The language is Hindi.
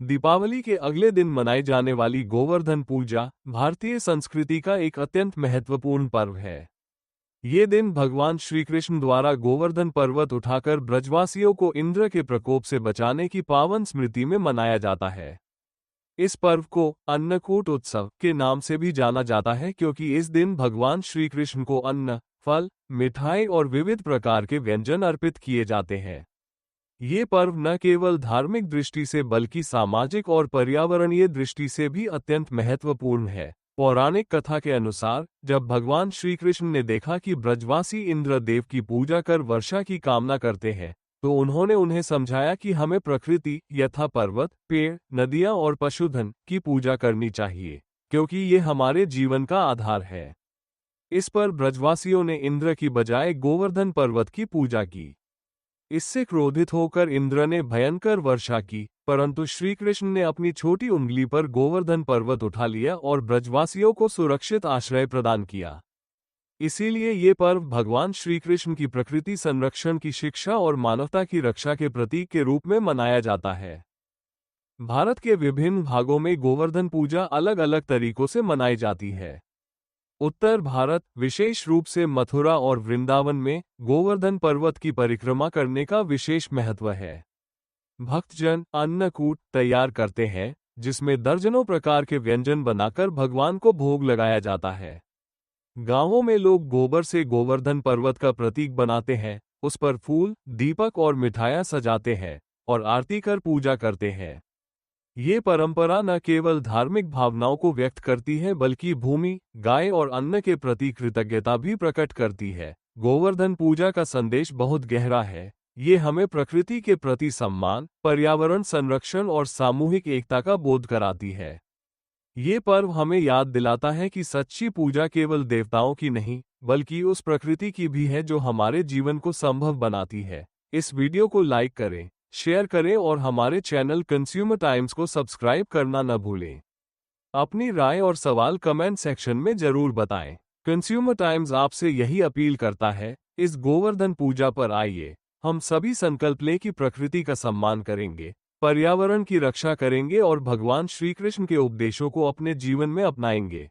दीपावली के अगले दिन मनाई जाने वाली गोवर्धन पूजा भारतीय संस्कृति का एक अत्यंत महत्वपूर्ण पर्व है। ये दिन भगवान श्री कृष्ण द्वारा गोवर्धन पर्वत उठाकर ब्रजवासियों को इंद्र के प्रकोप से बचाने की पावन स्मृति में मनाया जाता है। इस पर्व को अन्नकूट उत्सव के नाम से भी जाना जाता है क्योंकि इस दिन भगवान श्री कृष्ण को अन्न, फल, मिठाई और विविध प्रकार के व्यंजन अर्पित किए जाते हैं। ये पर्व न केवल धार्मिक दृष्टि से बल्कि सामाजिक और पर्यावरणीय दृष्टि से भी अत्यंत महत्वपूर्ण है। पौराणिक कथा के अनुसार जब भगवान श्री कृष्ण ने देखा कि ब्रजवासी इंद्रदेव की पूजा कर वर्षा की कामना करते हैं, तो उन्होंने उन्हें समझाया कि हमें प्रकृति यथा पर्वत, पेड़, नदियां और पशुधन की पूजा करनी चाहिए, क्योंकि ये हमारे जीवन का आधार है। इस पर ब्रजवासियों ने इंद्र की बजाय गोवर्धन पर्वत की पूजा की। इससे क्रोधित होकर इंद्र ने भयंकर वर्षा की, परंतु श्री कृष्ण ने अपनी छोटी उंगली पर गोवर्धन पर्वत उठा लिया और ब्रजवासियों को सुरक्षित आश्रय प्रदान किया। इसीलिए ये पर्व भगवान श्री कृष्ण की प्रकृति संरक्षण की शिक्षा और मानवता की रक्षा के प्रतीक के रूप में मनाया जाता है। भारत के विभिन्न भागों में गोवर्धन पूजा अलग अलग तरीकों से मनाई जाती है। उत्तर भारत, विशेष रूप से मथुरा और वृंदावन में गोवर्धन पर्वत की परिक्रमा करने का विशेष महत्व है। भक्तजन अन्नकूट तैयार करते हैं, जिसमें दर्जनों प्रकार के व्यंजन बनाकर भगवान को भोग लगाया जाता है। गांवों में लोग गोबर से गोवर्धन पर्वत का प्रतीक बनाते हैं, उस पर फूल, दीपक और मिठाइयां सजाते हैं और आरती कर पूजा करते हैं। ये परंपरा न केवल धार्मिक भावनाओं को व्यक्त करती है बल्कि भूमि, गाय और अन्न के प्रति कृतज्ञता भी प्रकट करती है। गोवर्धन पूजा का संदेश बहुत गहरा है। ये हमें प्रकृति के प्रति सम्मान, पर्यावरण संरक्षण और सामूहिक एकता का बोध कराती है। ये पर्व हमें याद दिलाता है कि सच्ची पूजा केवल देवताओं की नहीं, बल्कि उस प्रकृति की भी है जो हमारे जीवन को संभव बनाती है। इस वीडियो को लाइक करें, शेयर करें और हमारे चैनल कंज्यूमर टाइम्स को सब्सक्राइब करना न भूलें। अपनी राय और सवाल कमेंट सेक्शन में जरूर बताएं। कंज्यूमर टाइम्स आपसे यही अपील करता है, इस गोवर्धन पूजा पर आइए, हम सभी संकल्प लें कि प्रकृति का सम्मान करेंगे, पर्यावरण की रक्षा करेंगे और भगवान श्री कृष्ण के उपदेशों को अपने जीवन में अपनाएंगे।